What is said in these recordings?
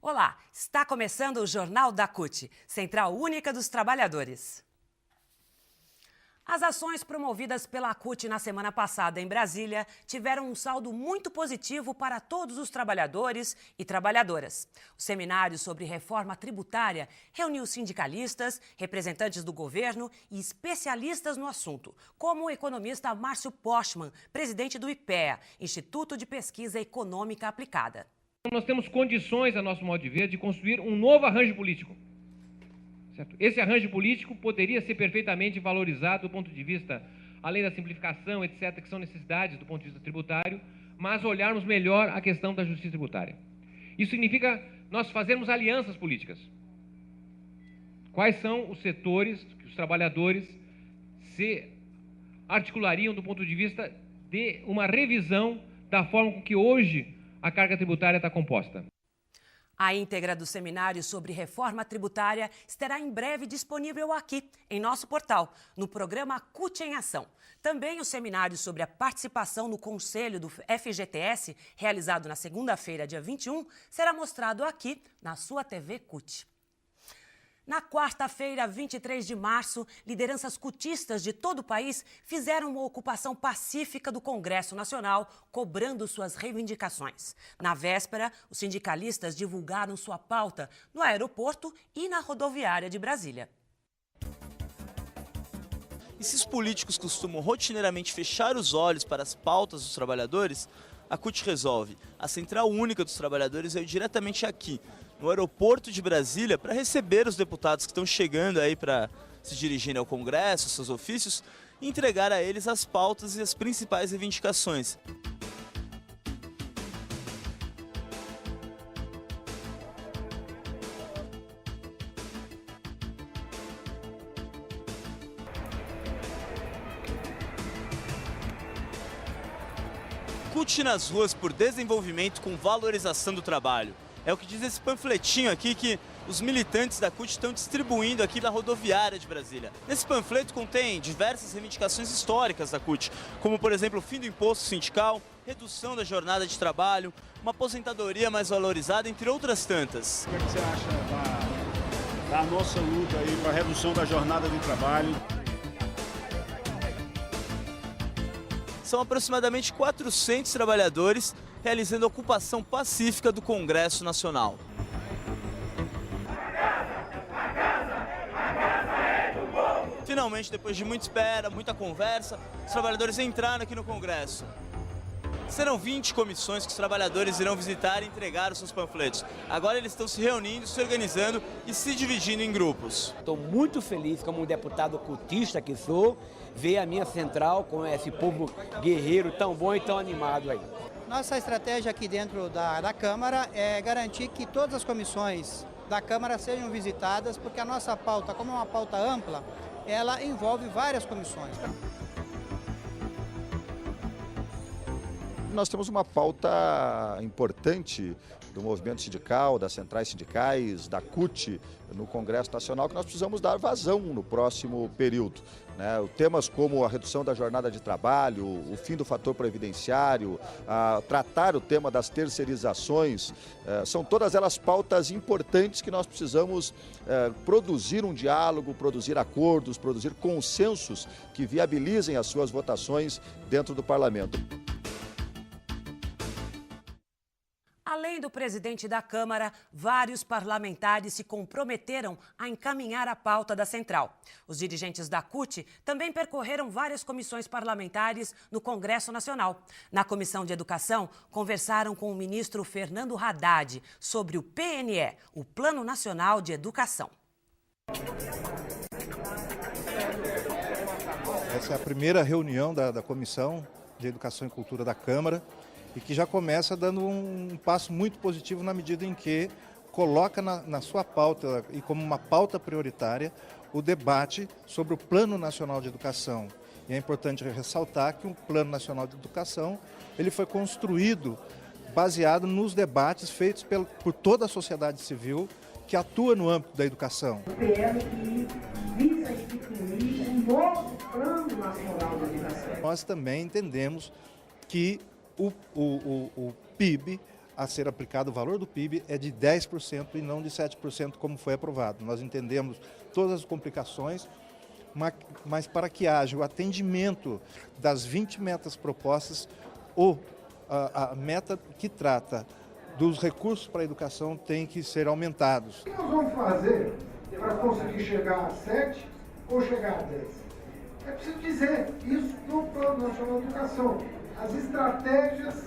Olá, está começando o Jornal da CUT, Central Única dos Trabalhadores. As ações promovidas pela CUT na semana passada em Brasília tiveram um saldo muito positivo para todos os trabalhadores e trabalhadoras. O seminário sobre reforma tributária reuniu sindicalistas, representantes do governo e especialistas no assunto, como o economista Márcio Postman, presidente do IPEA, Instituto de Pesquisa Econômica Aplicada. Nós temos condições, a nosso modo de ver, de construir um novo arranjo político. Certo? Esse arranjo político poderia ser perfeitamente valorizado do ponto de vista, além da simplificação, etc., que são necessidades do ponto de vista tributário, mas olharmos melhor a questão da justiça tributária. Isso significa nós fazermos alianças políticas. Quais são os setores que os trabalhadores se articulariam do ponto de vista de uma revisão da forma com que hoje a carga tributária está composta? A íntegra do seminário sobre reforma tributária estará em breve disponível aqui, em nosso portal, no programa CUT em Ação. Também o seminário sobre a participação no Conselho do FGTS, realizado na segunda-feira, dia 21, será mostrado aqui na sua TV CUT. Na quarta-feira, 23 de março, lideranças cutistas de todo o país fizeram uma ocupação pacífica do Congresso Nacional, cobrando suas reivindicações. Na véspera, os sindicalistas divulgaram sua pauta no aeroporto e na rodoviária de Brasília. E se os políticos costumam rotineiramente fechar os olhos para as pautas dos trabalhadores, a CUT resolve. A Central Única dos Trabalhadores veio diretamente aqui, no aeroporto de Brasília, para receber os deputados que estão chegando aí para se dirigirem ao Congresso, seus ofícios, e entregar a eles as pautas e as principais reivindicações. CUT nas ruas por desenvolvimento com valorização do trabalho. É o que diz esse panfletinho aqui que os militantes da CUT estão distribuindo aqui na rodoviária de Brasília. Nesse panfleto contém diversas reivindicações históricas da CUT, como, por exemplo, o fim do imposto sindical, redução da jornada de trabalho, uma aposentadoria mais valorizada, entre outras tantas. O que você acha da nossa luta aí para a redução da jornada de trabalho? São aproximadamente 400 trabalhadores realizando a ocupação pacífica do Congresso Nacional. Finalmente, depois de muita espera, muita conversa, os trabalhadores entraram aqui no Congresso. Serão 20 comissões que os trabalhadores irão visitar e entregar os seus panfletos. Agora eles estão se reunindo, se organizando e se dividindo em grupos. Estou muito feliz, como um deputado cutista que sou, ver a minha central com esse povo guerreiro tão bom e tão animado aí. Nossa estratégia aqui dentro da Câmara é garantir que todas as comissões da Câmara sejam visitadas, porque a nossa pauta, como é uma pauta ampla, ela envolve várias comissões. Nós temos uma pauta importante do movimento sindical, das centrais sindicais, da CUT no Congresso Nacional, que nós precisamos dar vazão no próximo período. Temas como a redução da jornada de trabalho, o fim do fator previdenciário, tratar o tema das terceirizações, são todas elas pautas importantes que nós precisamos produzir um diálogo, produzir acordos, produzir consensos que viabilizem as suas votações dentro do parlamento. Além do presidente da Câmara, vários parlamentares se comprometeram a encaminhar a pauta da Central. Os dirigentes da CUT também percorreram várias comissões parlamentares no Congresso Nacional. Na Comissão de Educação, conversaram com o ministro Fernando Haddad sobre o PNE, o Plano Nacional de Educação. Essa é a primeira reunião da Comissão de Educação e Cultura da Câmara, e que já começa dando um passo muito positivo na medida em que coloca na sua pauta e como uma pauta prioritária o debate sobre o Plano Nacional de Educação. E é importante ressaltar que o Plano Nacional de Educação ele foi construído baseado nos debates feitos por toda a sociedade civil que atua no âmbito da educação. O PL que visa instituir um novo Plano Nacional de Educação. Nós também entendemos que o PIB, a ser aplicado o valor do PIB é de 10% e não de 7%, como foi aprovado. Nós entendemos todas as complicações, mas para que haja o atendimento das 20 metas propostas, a meta que trata dos recursos para a educação tem que ser aumentados. O que nós vamos fazer para conseguir chegar a 7 ou chegar a 10? É preciso dizer isso no Plano Nacional de Educação. As estratégias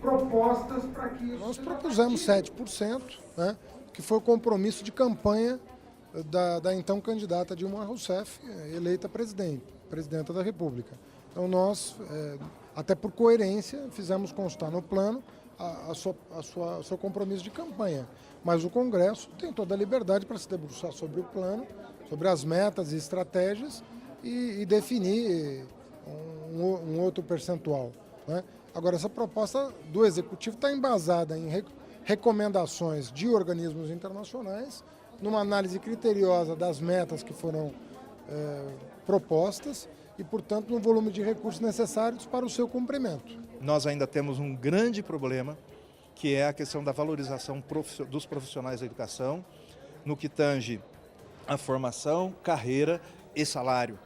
propostas para que isso... Nós propusemos 7%, né, que foi o compromisso de campanha da então candidata Dilma Rousseff, eleita presidenta da República. Então nós, até por coerência, fizemos constar no plano seu compromisso de campanha. Mas o Congresso tem toda a liberdade para se debruçar sobre o plano, sobre as metas e estratégias e definir um outro percentual, né? Agora, essa proposta do Executivo está embasada em recomendações de organismos internacionais, numa análise criteriosa das metas que foram propostas e, portanto, no volume de recursos necessários para o seu cumprimento. Nós ainda temos um grande problema, que é a questão da valorização dos profissionais da educação, no que tange a formação, carreira e salário.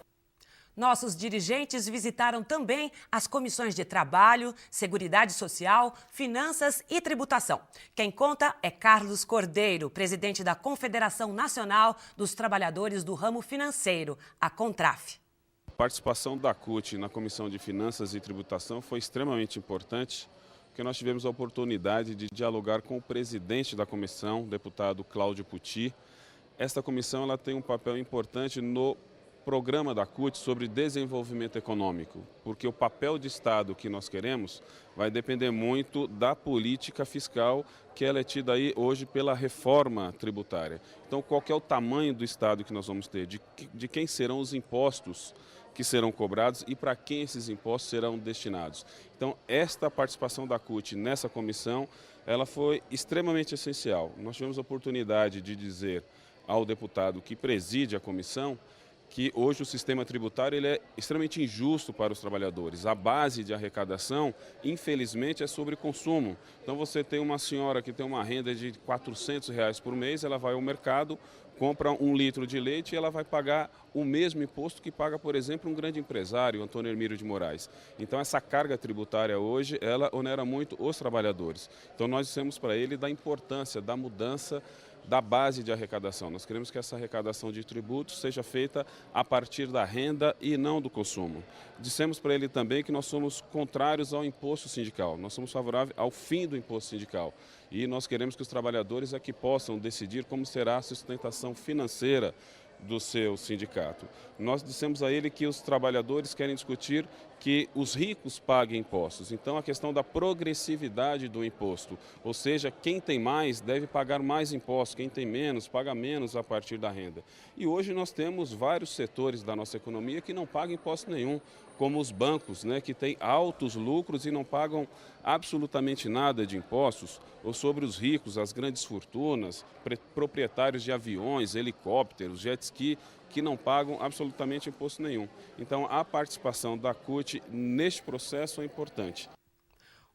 Nossos dirigentes visitaram também as comissões de Trabalho, Seguridade Social, Finanças e Tributação. Quem conta é Carlos Cordeiro, presidente da Confederação Nacional dos Trabalhadores do Ramo Financeiro, a CONTRAF. A participação da CUT na Comissão de Finanças e Tributação foi extremamente importante, porque nós tivemos a oportunidade de dialogar com o presidente da comissão, o deputado Cláudio Pucci. Esta comissão ela tem um papel importante no programa da CUT sobre desenvolvimento econômico, porque o papel de Estado que nós queremos vai depender muito da política fiscal que ela é tida aí hoje pela reforma tributária. Então, qual que é o tamanho do Estado que nós vamos ter, de quem serão os impostos que serão cobrados e para quem esses impostos serão destinados. Então, esta participação da CUT nessa comissão, ela foi extremamente essencial. Nós tivemos a oportunidade de dizer ao deputado que preside a comissão que hoje o sistema tributário ele é extremamente injusto para os trabalhadores. A base de arrecadação, infelizmente, é sobre consumo. Então você tem uma senhora que tem uma renda de R$400 por mês, ela vai ao mercado, compra 1 litro de leite e ela vai pagar o mesmo imposto que paga, por exemplo, um grande empresário, Antônio Hermílio de Moraes. Então essa carga tributária hoje, ela onera muito os trabalhadores. Então nós dissemos para ele da importância, da mudança da base de arrecadação. Nós queremos que essa arrecadação de tributos seja feita a partir da renda e não do consumo. Dissemos para ele também que nós somos contrários ao imposto sindical, nós somos favoráveis ao fim do imposto sindical. E nós queremos que os trabalhadores é que possam decidir como será a sustentação financeira do seu sindicato. Nós dissemos a ele que os trabalhadores querem discutir que os ricos paguem impostos. Então, a questão da progressividade do imposto, ou seja, quem tem mais deve pagar mais impostos, quem tem menos paga menos a partir da renda. E hoje nós temos vários setores da nossa economia que não pagam imposto nenhum, como os bancos, né, que têm altos lucros e não pagam absolutamente nada de impostos, ou sobre os ricos, as grandes fortunas, proprietários de aviões, helicópteros, jet ski, que não pagam absolutamente imposto nenhum. Então, a participação da CUT neste processo é importante.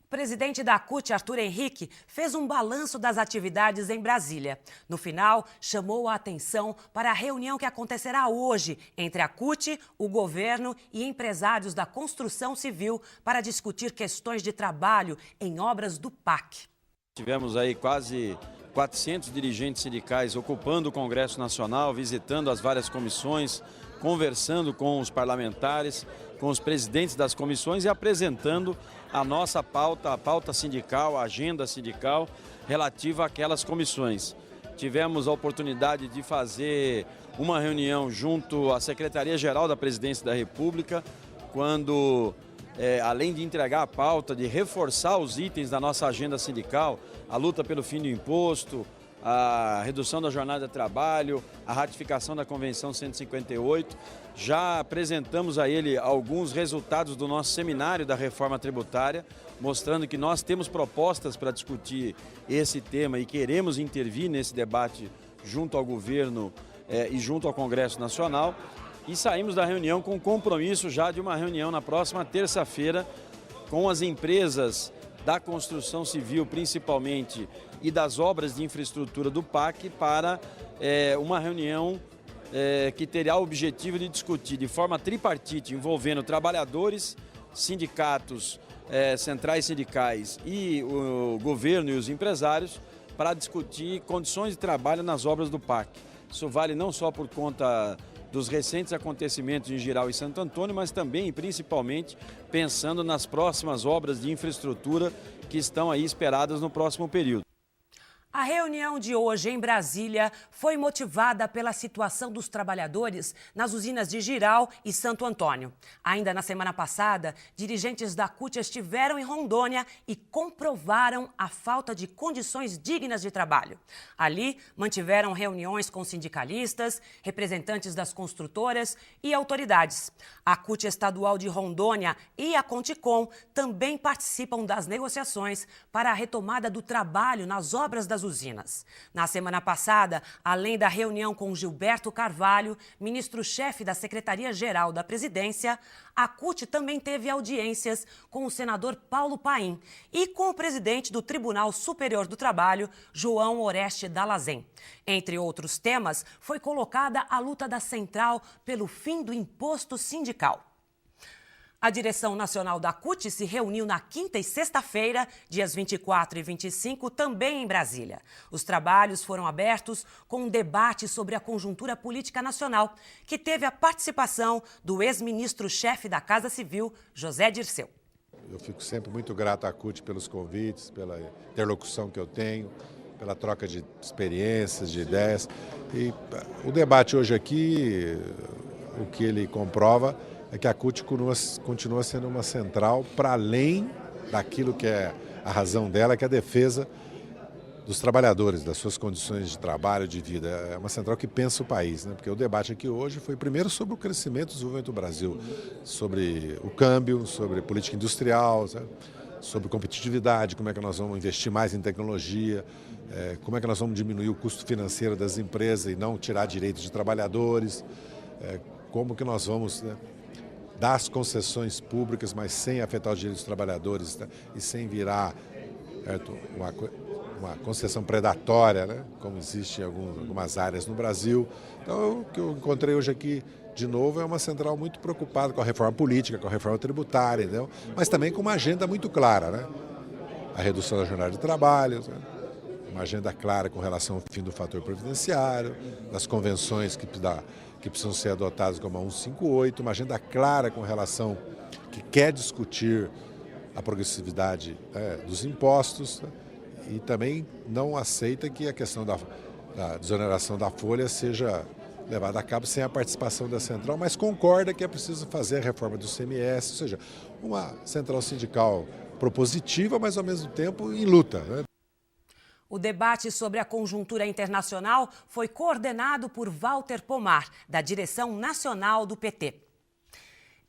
O presidente da CUT, Arthur Henrique, fez um balanço das atividades em Brasília. No final, chamou a atenção para a reunião que acontecerá hoje entre a CUT, o governo e empresários da construção civil para discutir questões de trabalho em obras do PAC. Tivemos aí quase 400 dirigentes sindicais ocupando o Congresso Nacional, visitando as várias comissões, conversando com os parlamentares, com os presidentes das comissões e apresentando a nossa pauta, a pauta sindical, a agenda sindical relativa àquelas comissões. Tivemos a oportunidade de fazer uma reunião junto à Secretaria-Geral da Presidência da República, quando, além de entregar a pauta, de reforçar os itens da nossa agenda sindical, a luta pelo fim do imposto, a redução da jornada de trabalho, a ratificação da Convenção 158. Já apresentamos a ele alguns resultados do nosso seminário da reforma tributária, mostrando que nós temos propostas para discutir esse tema e queremos intervir nesse debate junto ao governo e junto ao Congresso Nacional. E saímos da reunião com compromisso já de uma reunião na próxima terça-feira com as empresas da construção civil, principalmente, e das obras de infraestrutura do PAC para uma reunião que terá o objetivo de discutir de forma tripartite, envolvendo trabalhadores, sindicatos, centrais sindicais e o governo e os empresários, para discutir condições de trabalho nas obras do PAC. Isso vale não só por conta dos recentes acontecimentos em Jirau e Santo Antônio, mas também e principalmente pensando nas próximas obras de infraestrutura que estão aí esperadas no próximo período. A reunião de hoje em Brasília foi motivada pela situação dos trabalhadores nas usinas de Jirau e Santo Antônio. Ainda na semana passada, dirigentes da CUT estiveram em Rondônia e comprovaram a falta de condições dignas de trabalho. Ali, mantiveram reuniões com sindicalistas, representantes das construtoras e autoridades. A CUT estadual de Rondônia e a Conticom também participam das negociações para a retomada do trabalho nas obras das usinas. Na semana passada, além da reunião com Gilberto Carvalho, ministro-chefe da Secretaria-Geral da Presidência, a CUT também teve audiências com o senador Paulo Paim e com o presidente do Tribunal Superior do Trabalho, João Oreste Dallazen. Entre outros temas, foi colocada a luta da central pelo fim do imposto sindical. A direção nacional da CUT se reuniu na quinta e sexta-feira, dias 24 e 25, também em Brasília. Os trabalhos foram abertos com um debate sobre a conjuntura política nacional, que teve a participação do ex-ministro-chefe da Casa Civil, José Dirceu. Eu fico sempre muito grato à CUT pelos convites, pela interlocução que eu tenho, pela troca de experiências, de ideias. E o debate hoje aqui, o que ele comprova é que a CUT continua sendo uma central para além daquilo que é a razão dela, que é a defesa dos trabalhadores, das suas condições de trabalho, de vida. É uma central que pensa o país, né? Porque o debate aqui hoje foi primeiro sobre o crescimento e desenvolvimento do Brasil, sobre o câmbio, sobre política industrial, sabe? Sobre competitividade, como é que nós vamos investir mais em tecnologia, como é que nós vamos diminuir o custo financeiro das empresas e não tirar direitos de trabalhadores, como que nós vamos, né, dar as concessões públicas, mas sem afetar os direitos dos trabalhadores, tá? E sem virar uma concessão predatória, né? Como existe em algumas áreas no Brasil. Então, o que eu encontrei hoje aqui, de novo, é uma central muito preocupada com a reforma política, com a reforma tributária, entendeu? Mas também com uma agenda muito clara, né? A redução da jornada de trabalho, né? Uma agenda clara com relação ao fim do fator previdenciário, das convenções que precisam ser adotadas como a 158, uma agenda clara com relação que quer discutir a progressividade dos impostos, né? E também não aceita que a questão da desoneração da folha seja levada a cabo sem a participação da central, mas concorda que é preciso fazer a reforma do CMS, ou seja, uma central sindical propositiva, mas ao mesmo tempo em luta, né? O debate sobre a conjuntura internacional foi coordenado por Walter Pomar, da direção nacional do PT.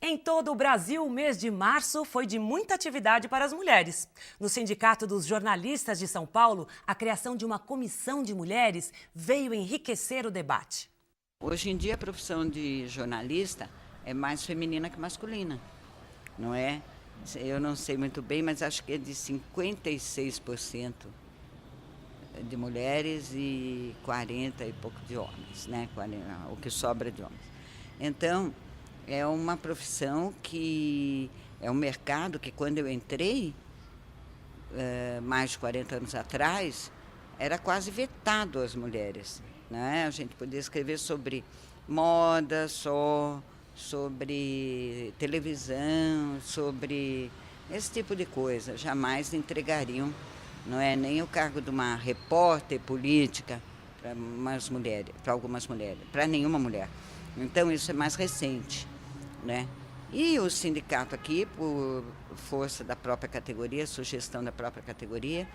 Em todo o Brasil, o mês de março foi de muita atividade para as mulheres. No Sindicato dos Jornalistas de São Paulo, a criação de uma comissão de mulheres veio enriquecer o debate. Hoje em dia, a profissão de jornalista é mais feminina que masculina, não é? Eu não sei muito bem, mas acho que é de 56% de mulheres e 40 e pouco de homens, né? O que sobra de homens. Então, é uma profissão que é um mercado que, quando eu entrei, mais de 40 anos atrás, era quase vetado às mulheres, né? A gente podia escrever sobre moda só, sobre televisão, sobre esse tipo de coisa. Jamais entregariam, não é, nem o cargo de uma repórter política para algumas mulheres, para nenhuma mulher. Então, isso é mais recente, né? E o sindicato aqui, por força da própria categoria, sugestão da própria categoria,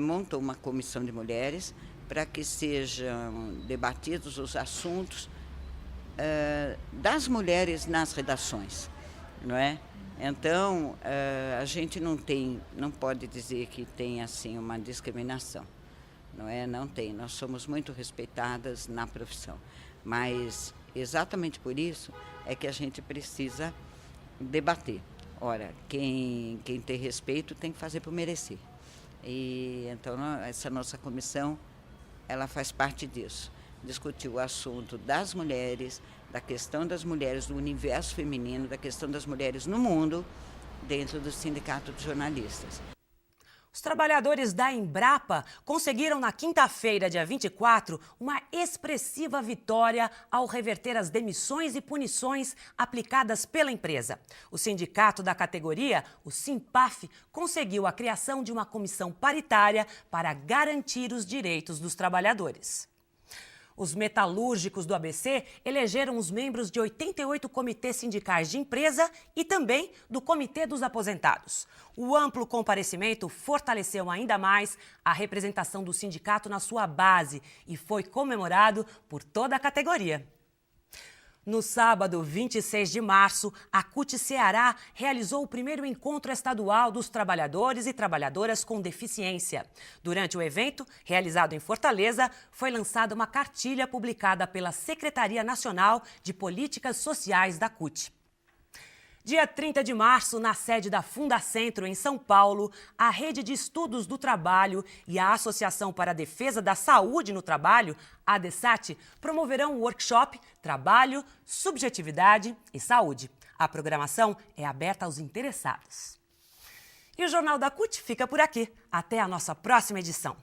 montou uma comissão de mulheres para que sejam debatidos os assuntos das mulheres nas redações, não é? Então, a gente não pode dizer que tem assim uma discriminação, não é? Não tem, nós somos muito respeitadas na profissão, mas exatamente por isso é que a gente precisa debater. Ora, quem tem respeito tem que fazer por merecer. E então essa nossa comissão, ela faz parte disso. Discutir o assunto das mulheres, da questão das mulheres do universo feminino, da questão das mulheres no mundo, dentro do Sindicato de Jornalistas. Os trabalhadores da Embrapa conseguiram na quinta-feira, dia 24, uma expressiva vitória ao reverter as demissões e punições aplicadas pela empresa. O sindicato da categoria, o Simpaf, conseguiu a criação de uma comissão paritária para garantir os direitos dos trabalhadores. Os metalúrgicos do ABC elegeram os membros de 88 comitês sindicais de empresa e também do Comitê dos Aposentados. O amplo comparecimento fortaleceu ainda mais a representação do sindicato na sua base e foi comemorado por toda a categoria. No sábado, 26 de março, a CUT Ceará realizou o primeiro encontro estadual dos trabalhadores e trabalhadoras com deficiência. Durante o evento, realizado em Fortaleza, foi lançada uma cartilha publicada pela Secretaria Nacional de Políticas Sociais da CUT. Dia 30 de março, na sede da Fundacentro, em São Paulo, a Rede de Estudos do Trabalho e a Associação para a Defesa da Saúde no Trabalho, a ADESAT, promoverão o workshop Trabalho, Subjetividade e Saúde. A programação é aberta aos interessados. E o Jornal da CUT fica por aqui. Até a nossa próxima edição.